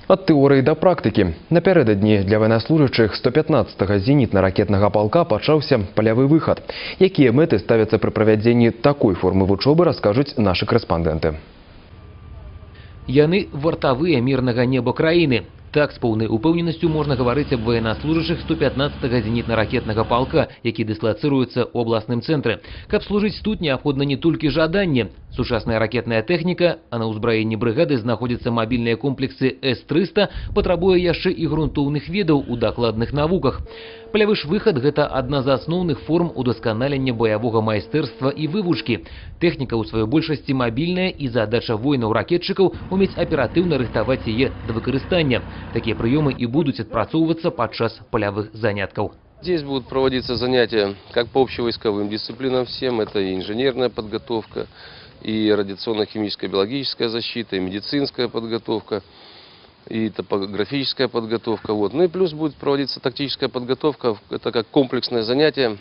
Ад тэорыі да практыкі. Напярэдадні для военнослужащих 115-го зенітна-ракетнага палка пачаўся палявы выхад. Якія мэты ставяцца пры правядзенні такой формы вучобы, раскажуць нашы корэспандэнты. Яны вартавыя мірнага неба краіны. Так, з поўнай упэўненасцю можна гаварыць аб военнослужащих 115-го зенітна-ракетнага палка, які дыслацыруецца ў абласным цэнтры. Каб служыць тут, неабходна не толькі жаданне. Сучасная ракетная тэхніка, а на ўзбраенні брыгады знаходзяцца мабільныя комплексы С-300, патрабуе яшчэ і грунтоўных ведаў у дакладных навуках. Палявы ж выхад – гэта адна з асноўных форм удасканалення баявога майстэрства і вывучкі. Тэхніка ў сваёй большасці мабільная, і задача воінаў-ракетчыкаў умець аператыўна рыхтаваць яе да выкарыстання. Такие приемы и будут отпрацоўвацца падчас полявых заняткаў. Здесь будут проводиться занятия как по общевойсковым дисциплинам всем. Это и инженерная подготовка, и радиационно-химическая, биологическая защита, и медицинская подготовка, и топографическая подготовка. Ну и плюс будет проводиться тактическая подготовка. Это как комплексное занятие,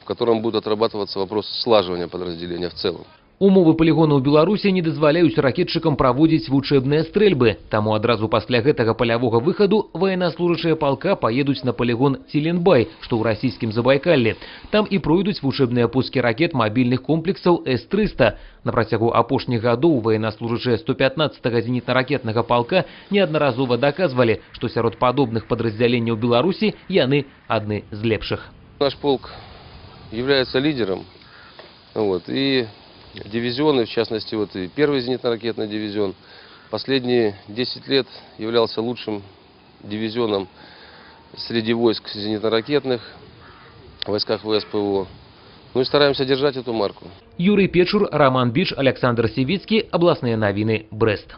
в котором будут отрабатываться вопросы слаживания подразделения в целом. Умовы полігону ў Беларусі не дазваляюць ракетчыкам праводзіць вучэбныя стрэльбы. Таму адразу пасля гэтага палявога выхаду военнослужащие палка поедуць на полігон Ціленбай, што ў расійскім Забайкаллі. Там і пройдуць вучэбныя пускі ракет мабільных комплексаў С-300. На працягу апошніх гадоў военнослужащие 115-го зенітна-ракетнага палка неаднаразова даказвалі, што сярод падобных падраздзяленняў Беларусі яны адны з лепшых. Наш полк является лидером. И дивизионы, в частности, и первый зенитно-ракетный дивизион, последние 10 лет являлся лучшим дивизионом среди войск зенитно-ракетных, в войсках ВСПО. И стараемся держать эту марку. Юрий Печур, Роман Бич, Александр Сивицкий. Областные новины. Брест.